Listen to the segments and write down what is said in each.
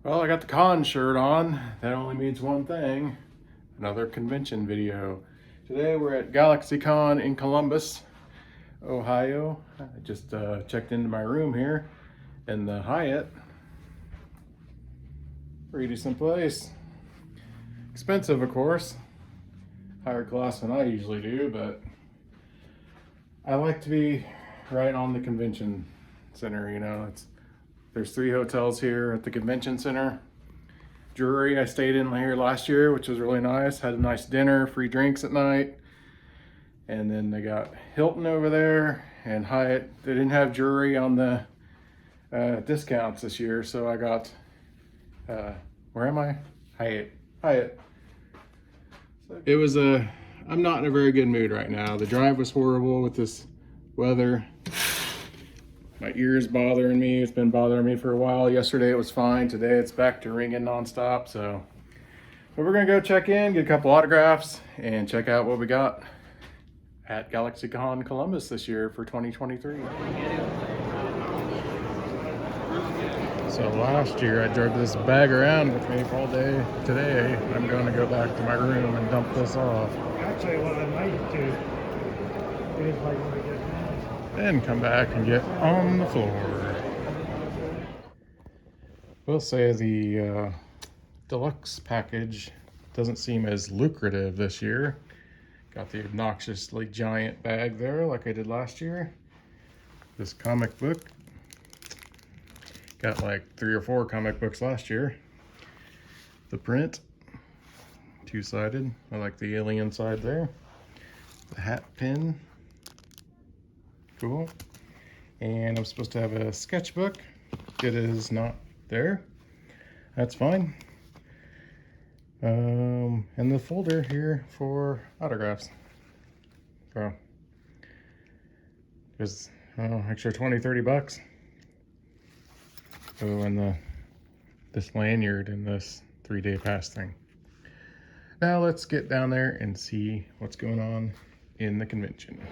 Well, I got the con shirt on. That only means one thing. Another convention video. Today we're at Galaxycon in Columbus, Ohio. I just checked into my room here in the Hyatt. Pretty decent place. Expensive, of course. Higher class than I usually do, but I like to be right on the convention center, you know. There's 3 hotels here at the convention center. Drury, I stayed in here last year, which was really nice. Had a nice dinner, free drinks at night. And then they got Hilton over there and Hyatt. They didn't have Drury on the discounts this year, so I got, where am I? Hyatt. It was I'm not in a very good mood right now. The drive was horrible with this weather. My ear's bothering me. It's been bothering me for a while. Yesterday it was fine. Today it's back to ringing nonstop. But we're gonna go check in, get a couple autographs, and check out what we got at Galaxycon Columbus this year for 2023. So last year I drove this bag around with me all day. Today I'm going to go back to my room and dump this off. Actually, what I might do is like when we get home. Then come back and get on the floor. We'll say the deluxe package doesn't seem as lucrative this year. Got the obnoxiously giant bag there like I did last year. This comic book. Got like 3 or 4 comic books last year. The print, 2-sided. I like the alien side there. The hat pin. Cool. And I'm supposed to have a sketchbook. It is not there. That's fine. And the folder here for autographs. So there's extra 20-30 bucks. Oh, and this lanyard and this 3-day pass thing. Now let's get down there and see what's going on in the convention.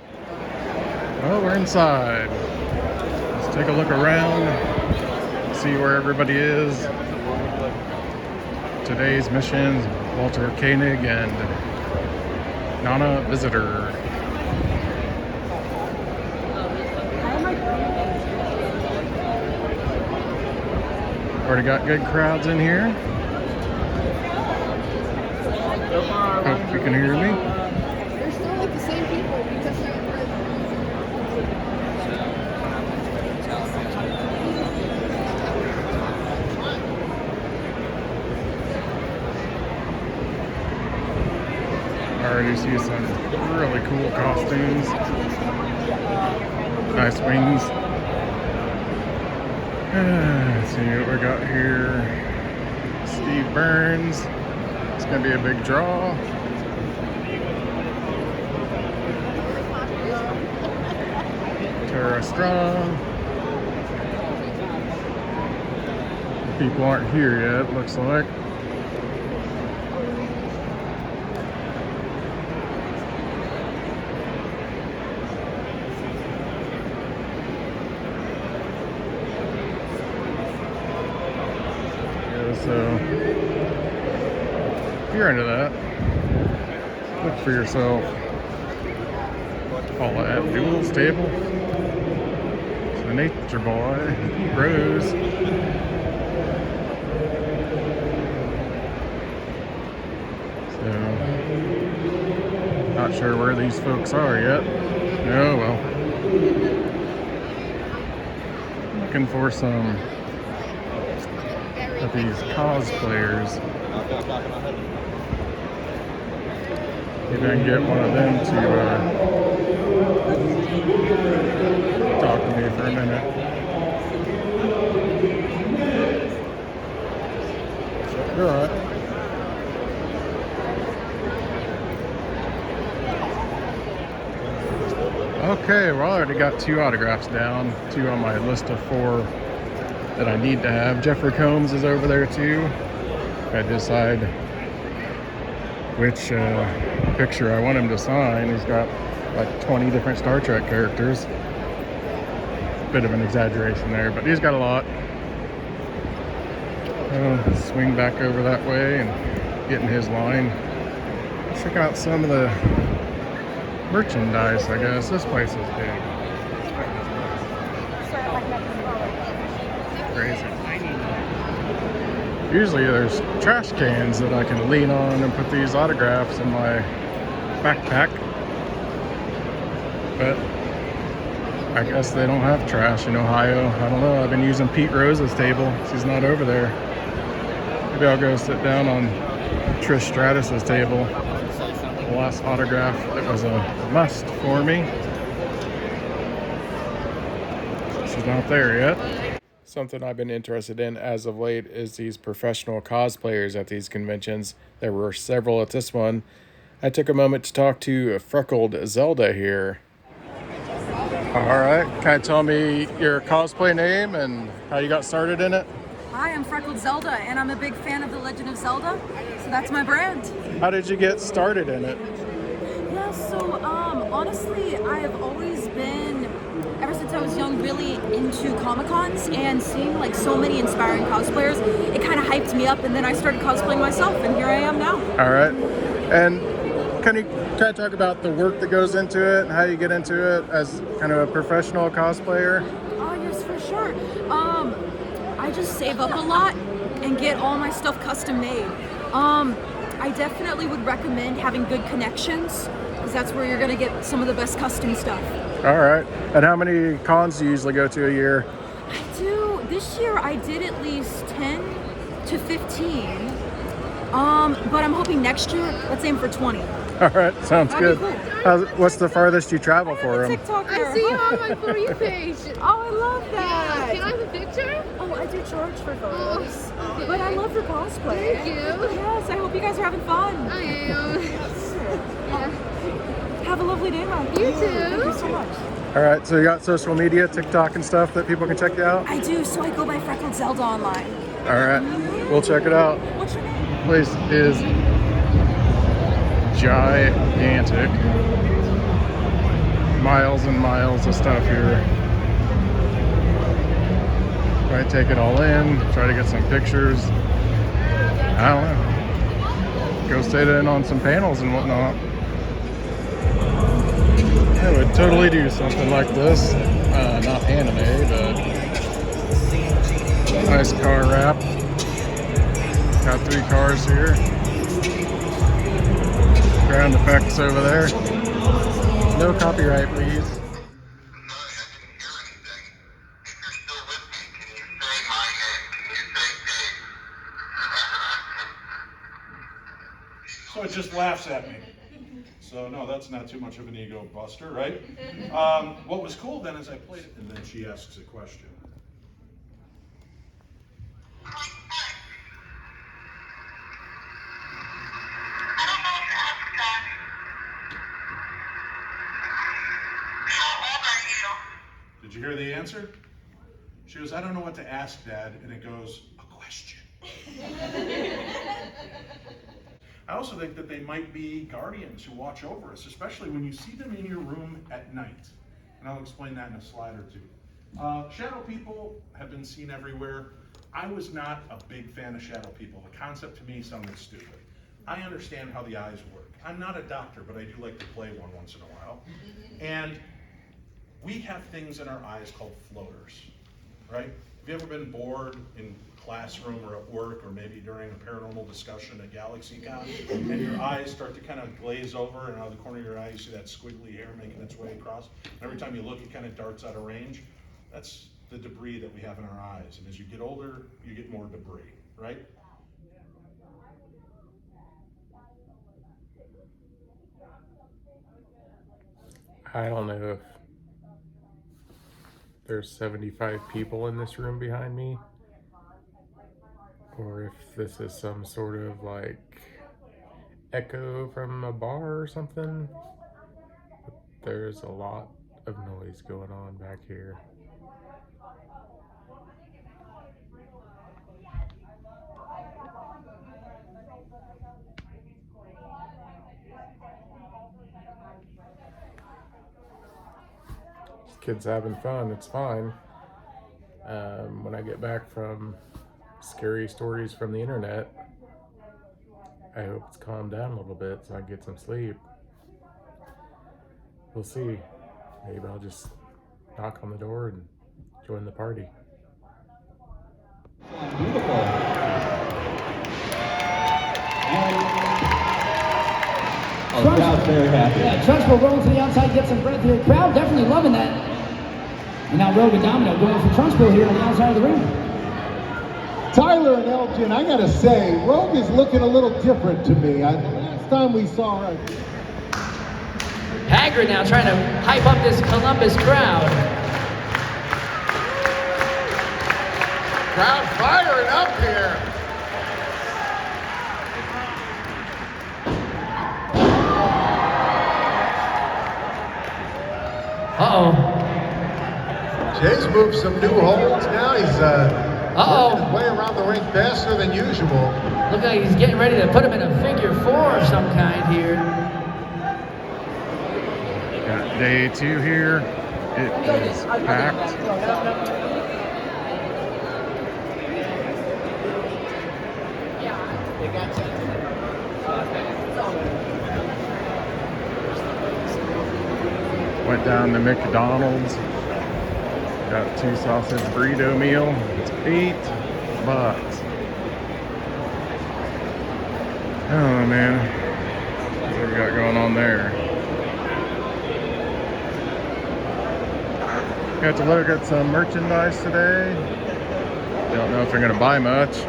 Well, we're inside. Let's take a look around, see where everybody is. Today's missions, Walter Koenig and Nana Visitor. Already got good crowds in here. Hope you can hear me. They're still like the same people because they're I already see some really cool costumes. Nice wings. Let's see what we got here. Steve Burns. It's gonna be a big draw. Tara Strong. People aren't here yet, looks like. So if you're into that, look for yourself. Paula Abdul's table. The Nature Boy, Rose. So not sure where these folks are yet. Oh well. Looking for some of these cosplayers. Maybe I can get one of them to talk to me for a minute. You're alright. Okay, well I already got 2 autographs down, 2 on my list of 4 that I need to have. Jeffrey Combs is over there too. I decide which picture I want him to sign. He's got like 20 different Star Trek characters. Bit of an exaggeration there, but he's got a lot. So swing back over that way and get in his line. Check out some of the merchandise, I guess. This place is big. Crazy. Usually there's trash cans that I can lean on and put these autographs in my backpack. But I guess they don't have trash in Ohio. I don't know. I've been using Pete Rose's table. She's not over there. Maybe I'll go sit down on Trish Stratus's table. The last autograph that was a must for me. She's not there yet. Something I've been interested in as of late is these professional cosplayers at these conventions. There were several at this one. I took a moment to talk to Freckled Zelda here. Alright, can you tell me your cosplay name and how you got started in it? Hi, I'm Freckled Zelda, and I'm a big fan of The Legend of Zelda, so that's my brand. How did you get started in it? Yeah, so honestly, I have always been, ever since I was young, really into Comic-Cons, and seeing like so many inspiring cosplayers, it kind of hyped me up, and then I started cosplaying myself, and here I am now. Alright, and can you kind of talk about the work that goes into it and how you get into it as kind of a professional cosplayer? Oh, yes, for sure. I just save up a lot and get all my stuff custom made. I definitely would recommend having good connections, because that's where you're going to get some of the best custom stuff. Alright, and how many cons do you usually go to a year? This year I did at least 10 to 15. But I'm hoping next year, let's aim for 20. Alright, sounds That'd good. be cool. What's the farthest you travel for them? TikTok I see you on my For You page. Oh, I love that. Can I have a picture? Oh, I do charge for photos. Okay. But I love your cosplay. Thank you. Yes, I hope you guys are having fun. I am. Yeah. Have a lovely day, man. You too. Thank you so much. Alright, so you got social media, TikTok and stuff that people can check you out? I do, so I go by Freckled Zelda online. Alright, we'll check it out. What's your name? Place is gigantic. Miles and miles of stuff here. Try to take it all in, try to get some pictures. I don't know. Go sit in on some panels and whatnot. I would totally do something like this. Not anime, but nice car wrap. Got 3 cars here. Ground effects over there. No copyright, please. So it just laughs at me. So no, that's not too much of an ego buster, right? What was cool then is I played it, and then she asks a question. Did you hear the answer? She goes, I don't know what to ask, Dad, and it goes, a question. I also think that they might be guardians who watch over us, especially when you see them in your room at night. And I'll explain that in a slide or two. Shadow people have been seen everywhere. I was not a big fan of shadow people. The concept to me sounded stupid. I understand how the eyes work. I'm not a doctor, but I do like to play one once in a while. And we have things in our eyes called floaters, right? Have you ever been bored in classroom or at work, or maybe during a paranormal discussion at Galaxycon, and your eyes start to kind of glaze over, and out of the corner of your eye you see that squiggly hair making its way across. And every time you look, it kind of darts out of range. That's the debris that we have in our eyes. And as you get older, you get more debris, right? I don't know if there's 75 people in this room behind me, or if this is some sort of like echo from a bar or something. But there's a lot of noise going on back here. Kids having fun, it's fine. When I get back from scary stories from the internet. I hope it's calmed down a little bit so I can get some sleep. We'll see. Maybe I'll just knock on the door and join the party. Beautiful. Oh, the crowd's very happy. Yeah, Trunchbull rolling to the outside, get some breath here. Crowd definitely loving that. And now Rogue and Domino going for Trunchbull here on the outside of the ring. Tyler and Elgin, I gotta say, Rogue is looking a little different to me. The last time we saw her. Hagrid now trying to hype up this Columbus crowd. Crowd firing up here. Uh-oh. Jay's moved some new holds now. He's working his way around the ring faster than usual. Looks like he's getting ready to put him in a figure four of some kind here. Got day 2 here. It is packed. Went down to McDonald's. Got 2 sausage burrito meal. It's $8. Oh man, what we got going on there? Got to look at some merchandise today. Don't know if I'm gonna buy much.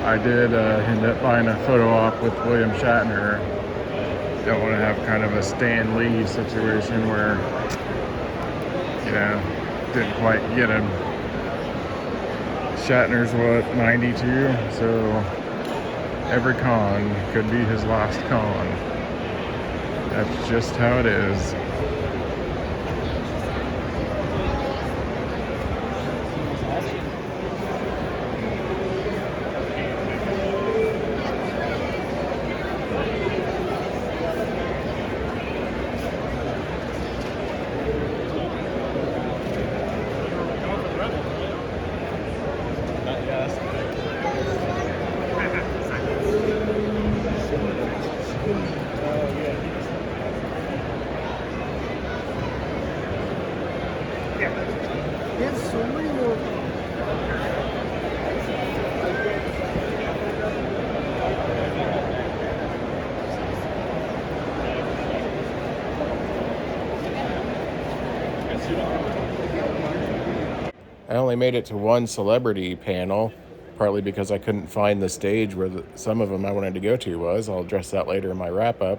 I did end up buying a photo op with William Shatner. Don't want to have kind of a Stan Lee situation where, you know, didn't quite get him. Shatner's what, 92? So every con could be his last con. That's just how it is. I only made it to one celebrity panel, partly because I couldn't find the stage where some of them I wanted to go to was. I'll address that later in my wrap-up.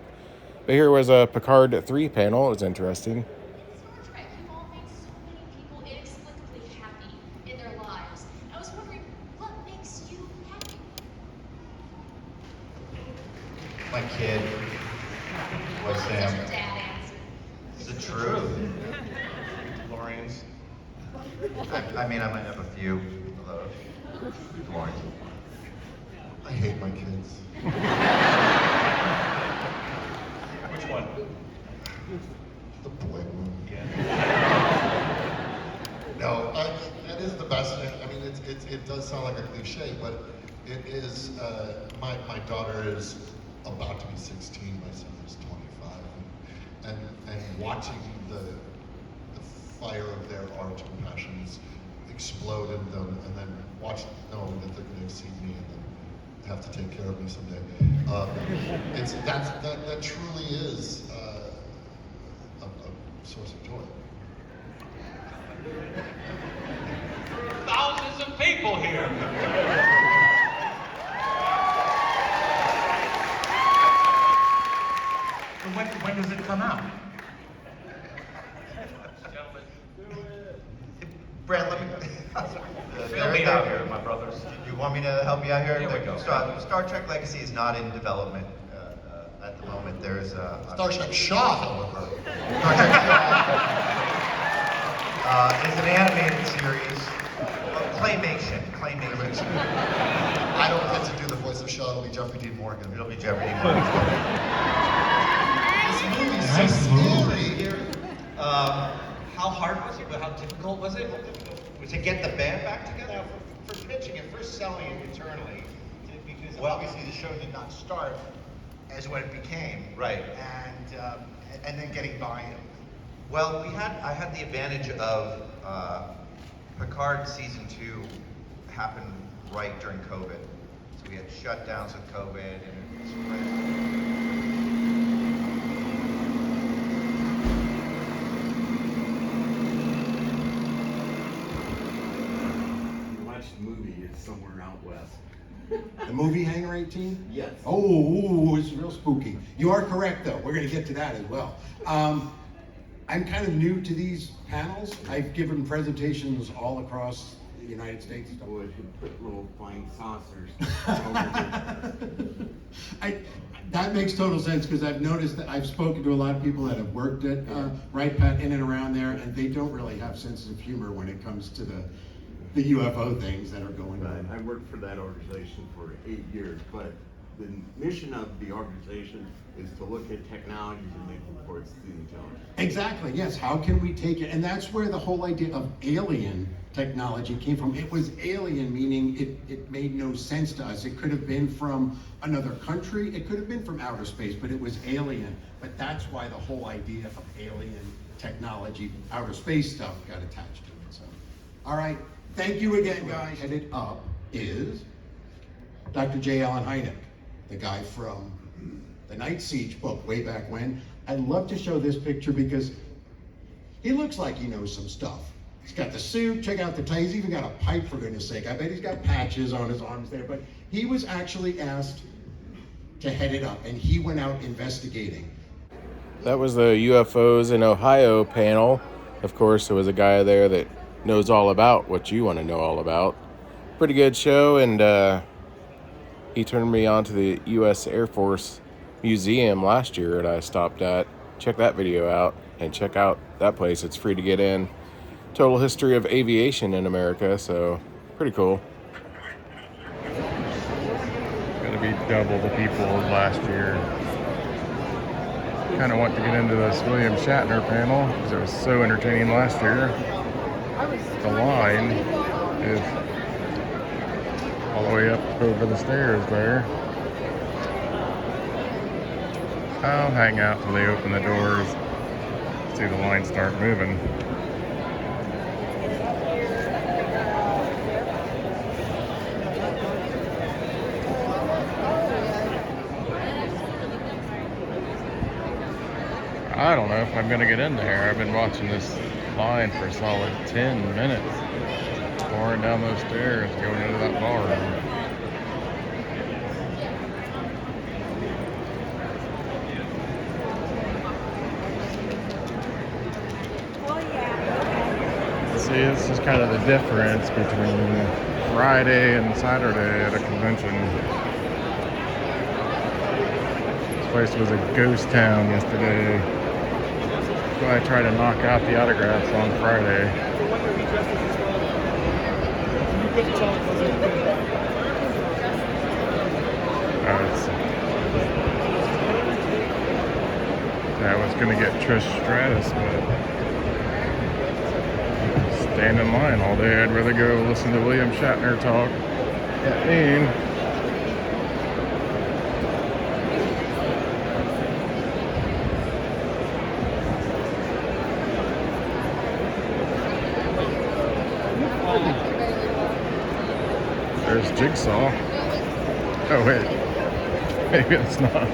But here was a Picard 3 panel. It was interesting. My kid was Sam. Is it true? Lorians. I mean, I might have a few of those. Lorians. I hate my kids. Which one? The boy one. Yeah. No, that is the best. I mean, it does sound like a cliche, but it is. My daughter is about to be 16, my son is 25, and watching the fire of their art and passions explode in them, and then watch knowing that they're going to exceed me and then have to take care of me someday. That truly is a source of joy. Thousands of people here. When does it come out? Brad, let me. Help me out here, my brothers. You want me to help you out here? Here we go. Star Trek Legacy is not in development at the moment. There's Star Trek Shaw, however. Star Trek Shaw is an animated series. Claymation. I don't have to do the voice of Shaw. It'll be Jeffrey Dean Morgan. It'll be Jeffrey Dean Morgan. This movie's so scary. How hard was it? How difficult was it? To get the band back together? For pitching it, for selling it internally, because obviously the show did not start as what it became. Right. And then getting buy-in. Well, I had the advantage of Picard season 2 happened right during COVID. So we had shutdowns with COVID and it spread. The movie is somewhere out west. The movie Hangar 18? Yes. Oh, it's real spooky. You are correct, though. We're going to get to that as well. I'm kind of new to these panels. I've given presentations all across the United States. Boy, you put little flying saucers over there. That makes total sense because I've noticed that I've spoken to a lot of people that have worked at Right Pat in and around there, and they don't really have sense of humor when it comes to the UFO things that are going on. I worked for that organization for 8 years, but the mission of the organization is to look at technologies and make reports to the intelligence. Exactly, yes. How can we take it? And that's where the whole idea of alien technology came from. It was alien, meaning it made no sense to us. It could have been from another country. It could have been from outer space, but it was alien. But that's why the whole idea of alien technology, outer space stuff got attached to it. So, all right. Thank you again, guys. Headed up is Dr. J. Allen Hynek, the guy from the Night Siege book way back when. I'd love to show this picture because he looks like he knows some stuff. He's got the suit, check out the tie. He's even got a pipe, for goodness sake. I bet he's got patches on his arms there, but he was actually asked to head it up, and he went out investigating. That was the UFOs in Ohio panel. Of course, there was a guy there that knows all about what you want to know all about. Pretty good show, and he turned me on to the U.S. Air Force Museum last year that I stopped at. Check that video out and check out that place. It's free to get in. Total history of aviation in America, so pretty cool. Gonna be double the people as last year. Kind of want to get into this William Shatner panel because it was so entertaining last year. The line is all the way up over the stairs there. I'll hang out till they open the doors. See the line start moving. I don't know if I'm gonna get in there. I've been watching this line for a solid 10 minutes. Pouring down those stairs, going into that ballroom. See, this is kind of the difference between Friday and Saturday at a convention. This place was a ghost town yesterday. So I tried to knock out the autographs on Friday. I was going to get Trish Stratus, but stand in line all day. I'd rather go listen to William Shatner talk at noon. There's Jigsaw. Oh wait, maybe it's not.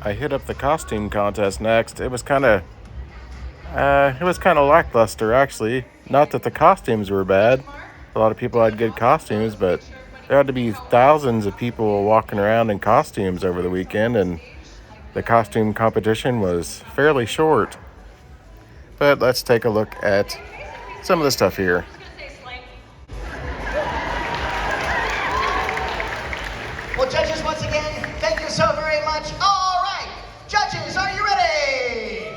I hit up the costume contest next. It was kind of lackluster actually. Not that the costumes were bad. A lot of people had good costumes, but there had to be thousands of people walking around in costumes over the weekend, and the costume competition was fairly short. But let's take a look at some of the stuff here. Well, judges, once again, thank you so very much. All right, judges, are you ready?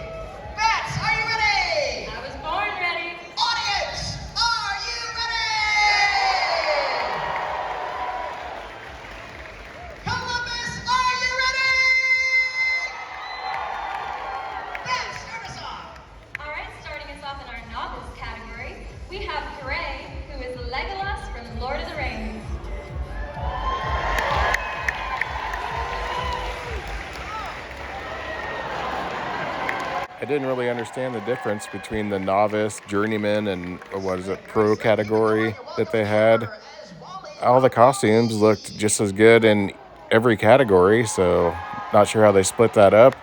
Bats, are you ready? I was born ready. Audience, are you ready? Columbus, are you ready? Bats, start us off. didn't really understand the difference between the novice, journeyman, and what is it, pro category that they had. All the costumes looked just as good in every category, so not sure how they split that up.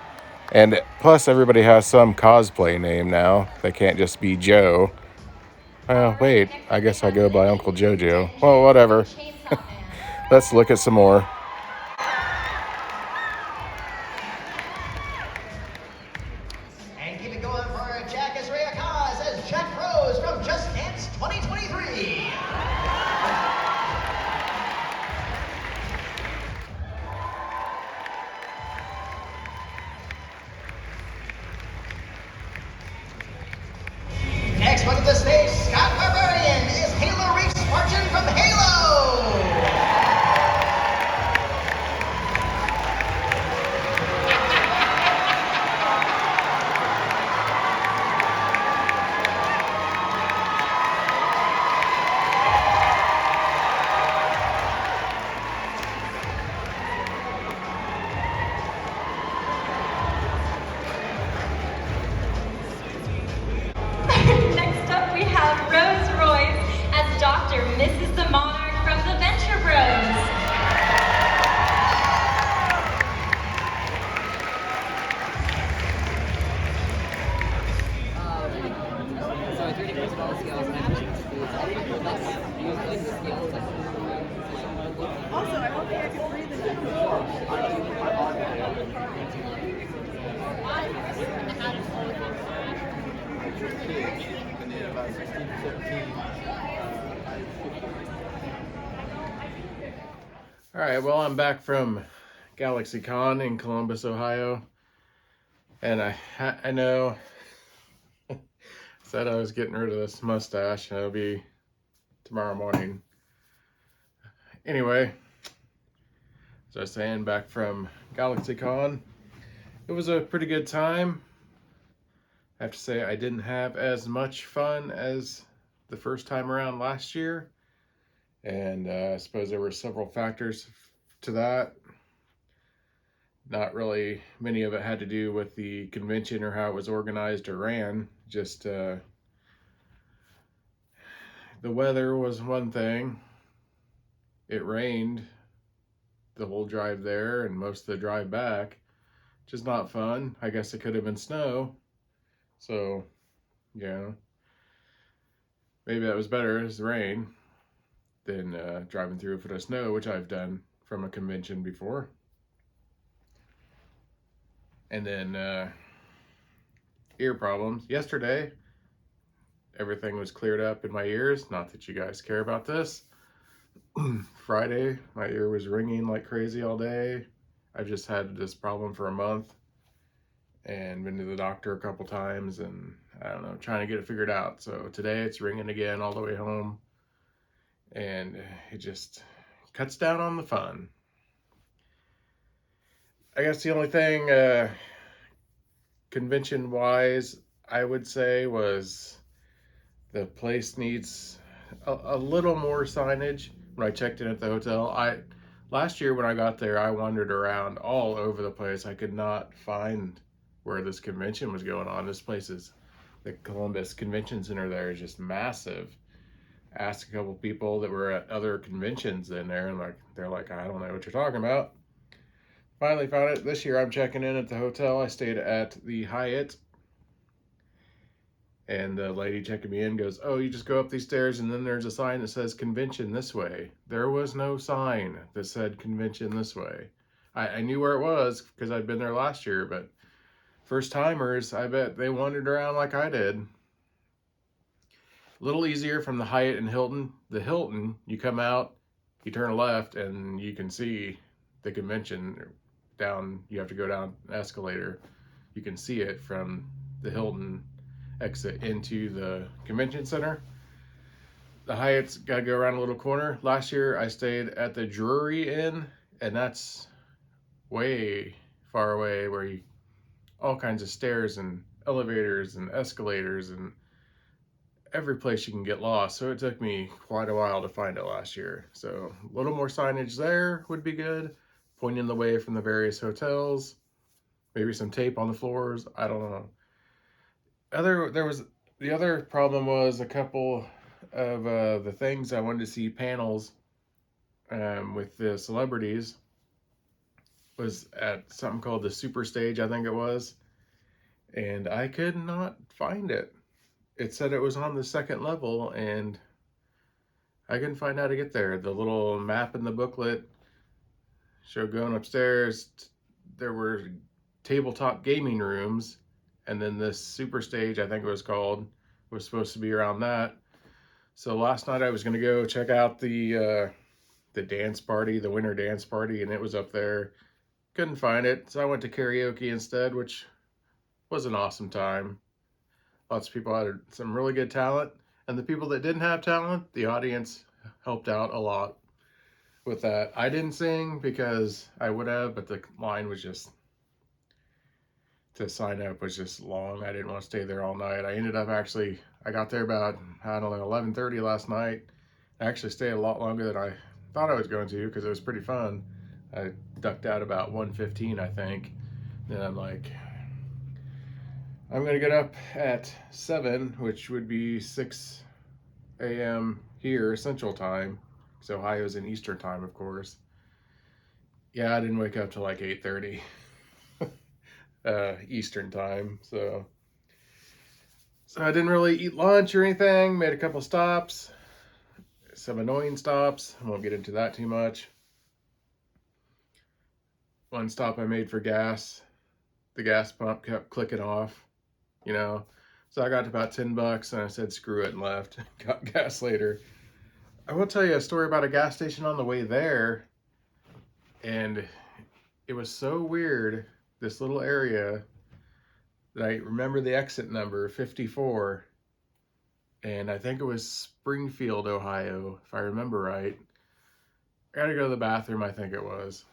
And plus, everybody has some cosplay name now. They can't just be Joe. Wait, I guess I go by Uncle Jojo. Well, whatever. Let's look at some more. And keep it going for Jack Azrea Kaz as Jack Rose from Just Dance 2023. Next one to the stage, Scott Barbarian is Halo Reach Spartan from Halo. Next up, we have Rose Royce as Dr. Mrs. the Monarch from the Venture Bros. Also, I don't think I can breathe in All right, well, I'm back from Galaxycon in Columbus, Ohio, and I know said I was getting rid of this mustache, and it'll be tomorrow morning. Anyway, as I was saying, back from Galaxycon, it was a pretty good time. I have to say I didn't have as much fun as the first time around last year, and I suppose there were several factors to that. Not really many of it had to do with the convention or how it was organized or ran, just the weather was one thing. It rained the whole drive there and most of the drive back, which is not fun. I guess it could have been snow, so yeah, maybe that was better as rain than driving through a foot of snow, which I've done from a convention before. And then ear problems. Yesterday, everything was cleared up in my ears. Not that you guys care about this. Friday, my ear was ringing like crazy all day. I've just had this problem for a month and been to the doctor a couple times, and I don't know, trying to get it figured out. So today it's ringing again all the way home, and it just cuts down on the fun. I guess the only thing convention wise I would say was the place needs a little more signage. When I checked in at the hotel, last year when I got there, I wandered around all over the place. I could not find where this convention was going on. This place is, the Columbus Convention Center there is just massive. Asked a couple people that were at other conventions in there, and they're like, I don't know what you're talking about. Finally found it. This year I'm checking in at the hotel. I stayed at the Hyatt, and the lady checking me in goes, oh, you just go up these stairs and then there's a sign that says convention this way. There was no sign that said convention this way. I knew where it was because I'd been there last year, but first timers, I bet they wandered around like I did. A little easier from the Hyatt and Hilton. The Hilton, you come out, you turn left, and you can see the convention down. You have to go down an escalator. You can see it from the Hilton exit into the convention center. The Hyatt's got to go around a little corner. Last year I stayed at the Drury Inn, and that's way far away, where you all kinds of stairs and elevators and escalators and every place you can get lost. So it took me quite a while to find it last year. So a little more signage there would be good, pointing the way from the various hotels, maybe some tape on the floors, I don't know. The other problem was a couple of the things I wanted to see panels with the celebrities was at something called the Super Stage, I think it was, and I could not find it. It said it was on the second level, and I couldn't find how to get there. The little map in the booklet showed going upstairs. There were tabletop gaming rooms, and then this Super Stage, I think it was called, was supposed to be around that. So last night I was going to go check out the dance party, the winter dance party, and it was up there. Couldn't find it, so I went to karaoke instead, which was an awesome time. Lots of people had some really good talent, and the people that didn't have talent, the audience helped out a lot with that. I didn't sing because I would have, but the line was just, to sign up was just long. I didn't want to stay there all night. I ended up I got there about, I don't know, 11:30 last night. I actually stayed a lot longer than I thought I was going to because it was pretty fun. I ducked out about 1:15, I think. Then I'm like, I'm going to get up at 7, which would be 6 a.m. here, Central Time. because Ohio's in Eastern Time, of course. Yeah, I didn't wake up till like 8:30 Eastern Time. So I didn't really eat lunch or anything. Made a couple stops. Some annoying stops. I won't get into that too much. One stop I made for gas, the gas pump kept clicking off, you know. So I got to about $10 and I said screw it and left. Got gas later. I will tell you a story about a gas station on the way there. And it was so weird, this little area, that I remember the exit number, 54. And I think it was Springfield, Ohio, if I remember right. I gotta go to the bathroom, I think it was.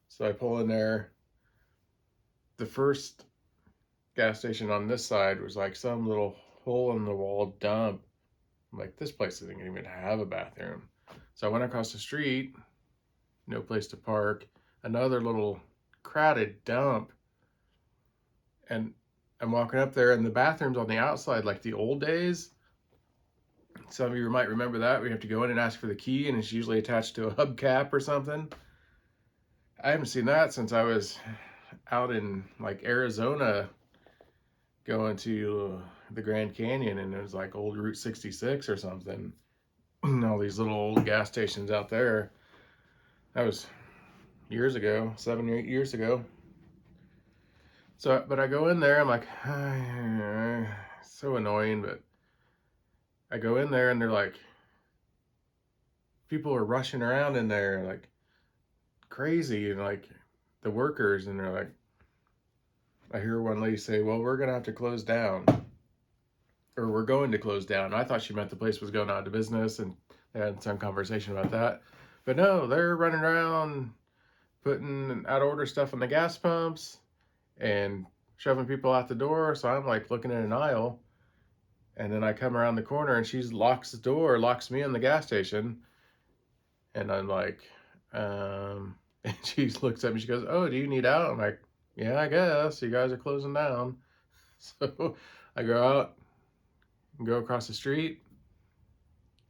So I pull in there. The first gas station on this side was like some little hole in the wall dump. I'm like, this place doesn't even have a bathroom. So I went across the street, no place to park, another little crowded dump. And I'm walking up there and the bathroom's on the outside like the old days. Some of you might remember that. We have to go in and ask for the key and it's usually attached to a hubcap or something. I haven't seen that since I was out in like Arizona going to the Grand Canyon, and it was like old Route 66 or something. All these little old gas stations out there. That was years ago, 7 or 8 years ago. So, but I go in there, I'm like, so annoying, but I go in there and they're like, people are rushing around in there like crazy, and like the workers, and they're like, I hear one lady say, well, we're gonna have to close down, or we're going to close down. I thought she meant the place was going out of business, and they had some conversation about that. But no, they're running around putting out of order stuff on the gas pumps and shoving people out the door. So I'm like looking in an aisle, and then I come around the corner and she locks the door, locks me in the gas station. And I'm like, and she looks at me, she goes, oh, do you need out? I'm like, yeah, I guess you guys are closing down. So I go out and go across the street.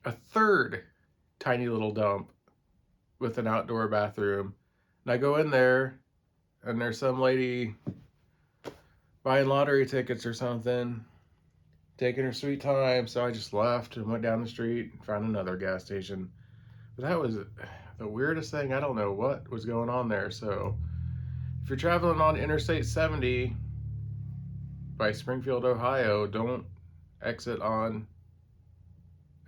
A third tiny little dump with an outdoor bathroom. And I go in there and there's some lady buying lottery tickets or something, taking her sweet time. So I just left and went down the street and found another gas station. But that was the weirdest thing. I don't know what was going on there. So if you're traveling on Interstate 70 by Springfield, Ohio, don't exit on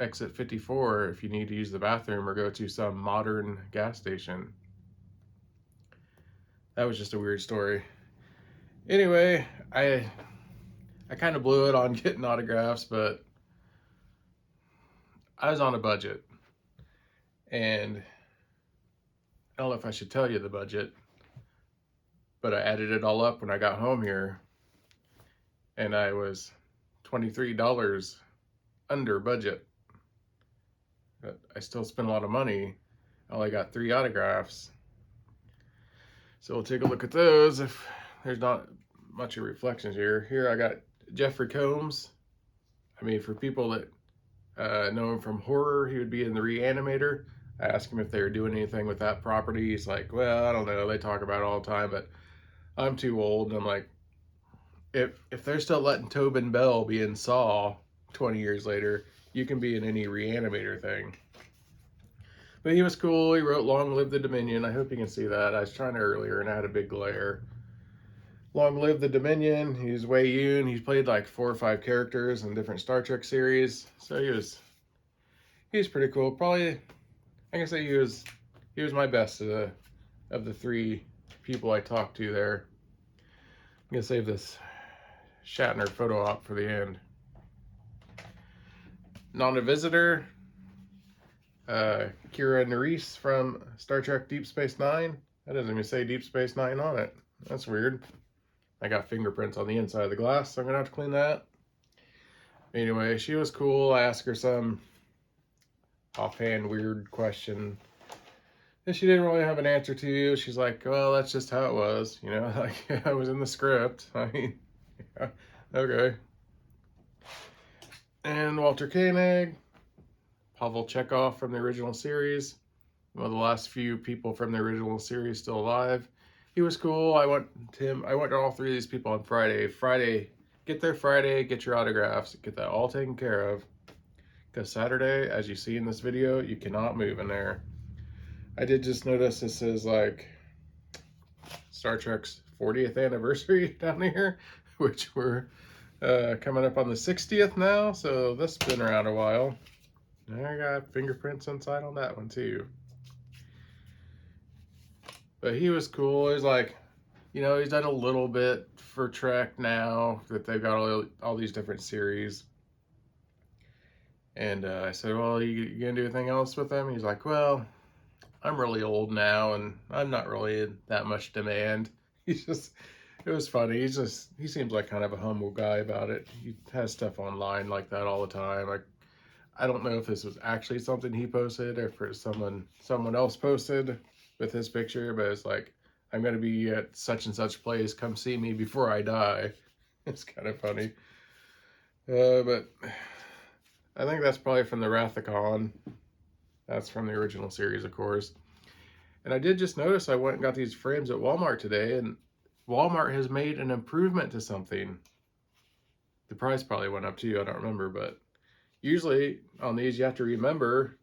exit 54 if you need to use the bathroom or go to some modern gas station. That was just a weird story. Anyway, I kind of blew it on getting autographs, but I was on a budget. And I don't know if I should tell you the budget, but I added it all up when I got home here, and I was $23 under budget. But I still spent a lot of money. I only got 3 autographs. So we'll take a look at those if there's not much of reflections here. Here I got Jeffrey Combs. I mean, for people that know him from horror, he would be in The Reanimator. I asked him if they were doing anything with that property. He's like, well, I don't know. They talk about it all the time, but I'm too old. And I'm like, if they're still letting Tobin Bell be in Saw 20 years later, you can be in any Reanimator thing. But he was cool. He wrote Long Live the Dominion. I hope you can see that. I was trying to earlier and I had a big glare. Long Live the Dominion. He's Wei Yun. He's played like 4 or 5 characters in different Star Trek series. So he was pretty cool. Probably, I can say he was my best of the 3 people I talked to there. I'm gonna save this Shatner photo op for the end. Not a visitor. Kira Nerys from Star Trek Deep Space Nine. That doesn't even say Deep Space Nine on it. That's weird. I got fingerprints on the inside of the glass, so I'm gonna have to clean that. Anyway, she was cool. I asked her some offhand weird question that she didn't really have an answer to. She's like, well, that's just how it was. You know, like, I was in the script. I mean, yeah, okay. And Walter Koenig, Pavel Chekhov from the original series, one of the last few people from the original series still alive. He was cool. I went to all 3 of these people on Friday. Get there Friday, get your autographs, get that all taken care of. Because Saturday, as you see in this video, you cannot move in there. I did just notice this is like Star Trek's 40th anniversary down here, which we're coming up on the 60th now, so this has been around a while. I got fingerprints inside on that one too. But he was cool. He was like, you know, he's done a little bit for Trek now that they've got all these different series. And I said, well, you gonna do anything else with them? He's like, well, I'm really old now and I'm not really in that much demand. It was funny. He seems like kind of a humble guy about it. He has stuff online like that all the time. I don't know if this was actually something he posted or if it's someone else posted with his picture, but it's like, I'm going to be at such and such place. Come see me before I die. It's kind of funny. But I think that's probably from the Wrath of Khan. That's from the original series, of course. And I did just notice I went and got these frames at Walmart today, and Walmart has made an improvement to something. The price probably went up too, I don't remember, but usually on these you have to remember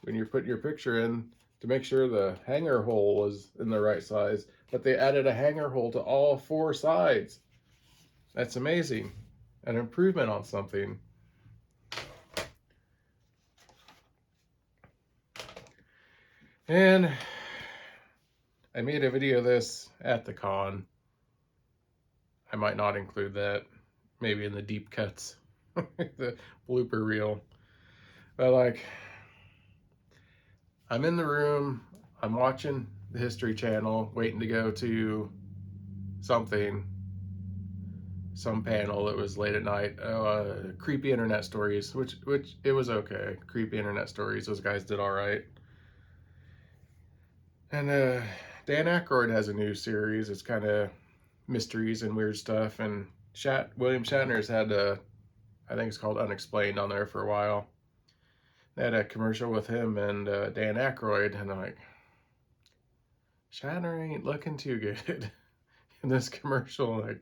when you're putting your picture in to make sure the hanger hole was in the right size, but they added a hanger hole to all 4 sides. That's amazing. An improvement on something. And I made a video of this at the con. I might not include that, maybe in the deep cuts, the blooper reel. But like, I'm in the room, I'm watching the History Channel, waiting to go to something, some panel that was late at night. Creepy internet stories, which it was okay. Creepy internet stories, those guys did all right. And Dan Aykroyd has a new series. It's kind of mysteries and weird stuff. And William Shatner's had I think it's called Unexplained on there for a while. They had a commercial with him and Dan Aykroyd, and I'm like, Shatner ain't looking too good in this commercial. Like,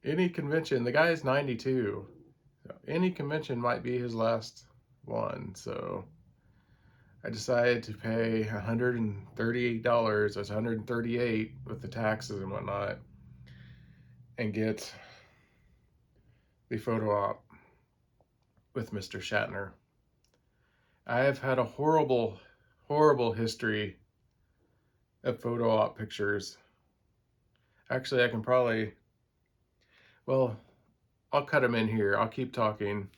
any convention, the guy's 92. So any convention might be his last one. So I decided to pay $138. That's $138 with the taxes and whatnot, and get the photo op with Mr. Shatner. I have had a horrible, horrible history of photo op pictures. Actually, I can probably, well, I'll cut them in here. I'll keep talking,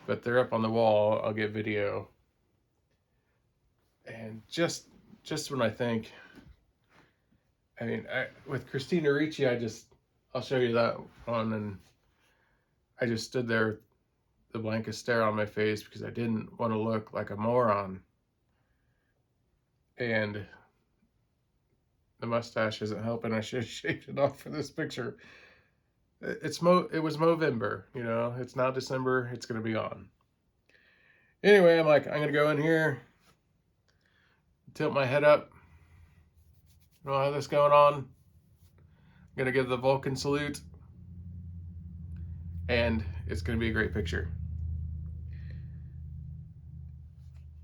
but they're up on the wall. I'll get video. And just when I think, I mean, with Christina Ricci, I'll show you that one, and I just stood there, the blankest stare on my face, because I didn't want to look like a moron. And the mustache isn't helping. I should have shaved it off for this picture. it was Movember, you know, it's now December, it's gonna be on. Anyway, I'm like, I'm gonna go in here, tilt my head up, you know, have this going on. I'm gonna give the Vulcan salute, and it's gonna be a great picture.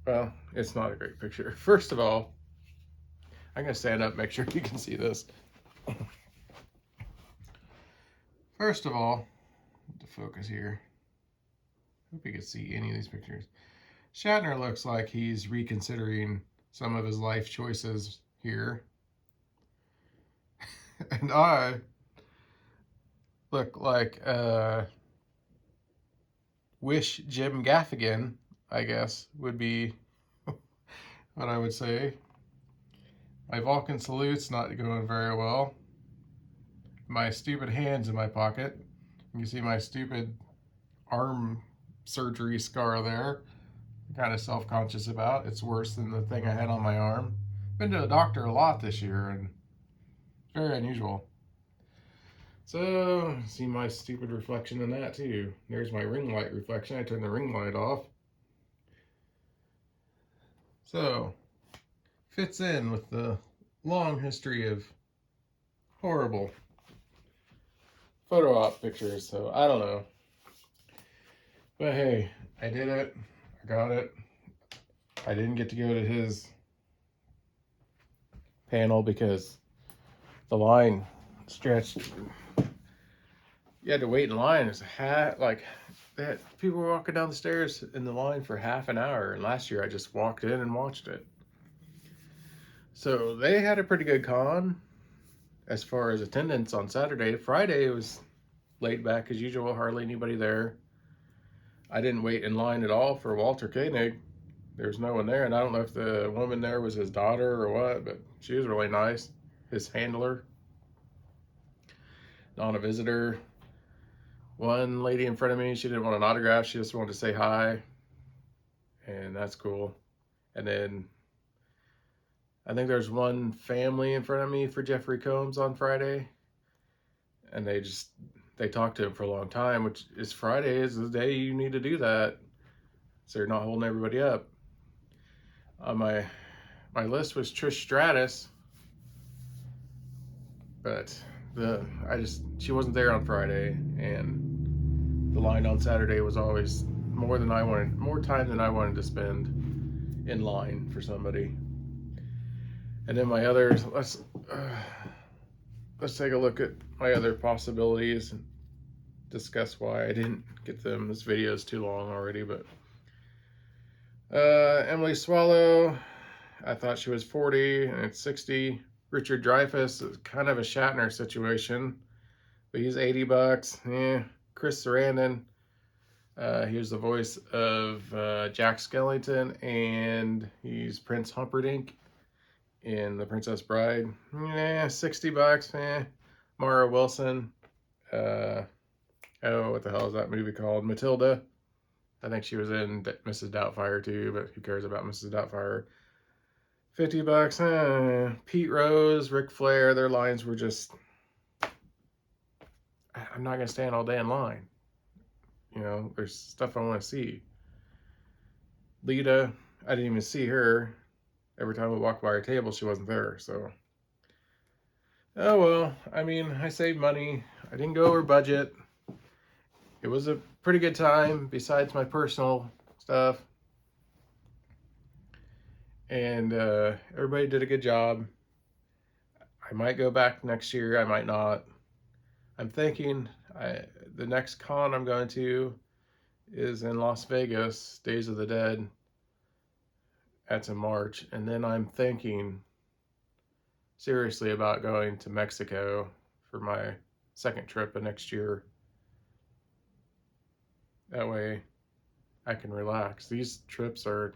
Well, it's not a great picture. First of all, I'm gonna stand up, make sure you can see this. First of all, to focus here, hope you can see any of these pictures. Shatner looks like he's reconsidering some of his life choices here. And I look like wish Jim Gaffigan, I guess, would be what I would say. My Vulcan salute's not going very well. My stupid hand's in my pocket. You can see my stupid arm surgery scar there. I'm kind of self-conscious about. It's worse than the thing I had on my arm. Been to the doctor a lot this year, and it's very unusual. So, see my stupid reflection in that too. There's my ring light reflection. I turned the ring light off. So, fits in with the long history of horrible photo op pictures, so I don't know. But hey, I did it. I got it. I didn't get to go to his panel because the line stretched. You had to wait in line. It's like that. People were walking down the stairs in the line for half an hour, and last year I just walked in and watched it. So they had a pretty good con as far as attendance on Saturday. Friday it was laid back as usual, hardly anybody there. I didn't wait in line at all for Walter Koenig. There was no one there, and I don't know if the woman there was his daughter or what, but she was really nice. His handler, not a visitor. One lady in front of me, she didn't want an autograph, she just wanted to say hi, and that's cool. And then I think there's one family in front of me for Jeffrey Combs on Friday, and they talked to him for a long time, which is Friday is the day you need to do that, so you're not holding everybody up. On my list was Trish Stratus, but she wasn't there on Friday, and the line on Saturday was always more time than I wanted to spend in line for somebody. And then my others, let's take a look at my other possibilities and discuss why I didn't get them. This video is too long already, but Emily Swallow, I thought she was 40 and it's 60. Richard Dreyfuss is kind of a Shatner situation, but he's $80. Chris Sarandon, he was the voice of Jack Skellington, and he's Prince Humperdinck in The Princess Bride. $60. Mara Wilson, what the hell is that movie called? Matilda. I think she was in Mrs. Doubtfire too, but who cares about Mrs. Doubtfire? $50. Pete Rose, Ric Flair, their lines were just, I'm not going to stand all day in line. You know, there's stuff I want to see. Lita, I didn't even see her. Every time we walked by her table, she wasn't there, so. Oh well, I mean, I saved money. I didn't go over budget. It was a pretty good time, besides my personal stuff. And everybody did a good job. I might go back next year, I might not. I'm thinking the next con I'm going to is in Las Vegas, Days of the Dead. That's in March. And then I'm thinking seriously about going to Mexico for my second trip of next year. That way I can relax. These trips are,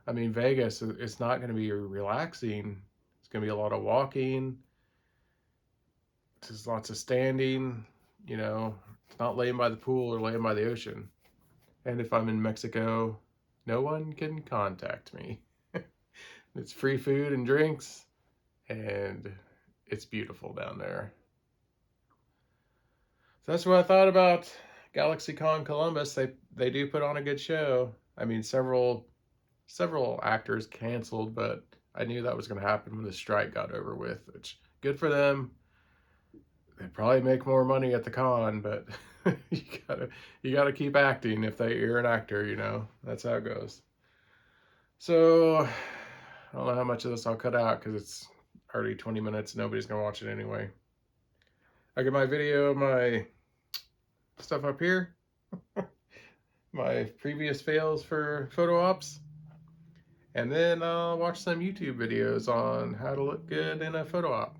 I mean, Vegas, it's not going to be relaxing. It's going to be a lot of walking. There's lots of standing, you know. It's not laying by the pool or laying by the ocean. And if I'm in Mexico, no one can contact me. It's free food and drinks, and it's beautiful down there. So that's what I thought about Galaxycon Columbus. They do put on a good show. I mean, several actors canceled, but I knew that was going to happen when the strike got over with, which good for them. They probably make more money at the con, but you gotta keep acting if you're an actor, you know. That's how it goes. So I don't know how much of this I'll cut out because it's already 20 minutes. Nobody's gonna watch it anyway. I get my video, my stuff up here, my previous fails for photo ops, and then I'll watch some YouTube videos on how to look good in a photo op.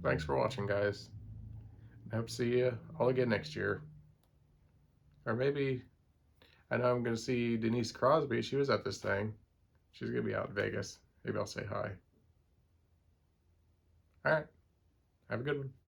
Thanks for watching, guys. I hope to see you all again next year. Or maybe, I know I'm going to see Denise Crosby. She was at this thing. She's going to be out in Vegas. Maybe I'll say hi. All right. Have a good one.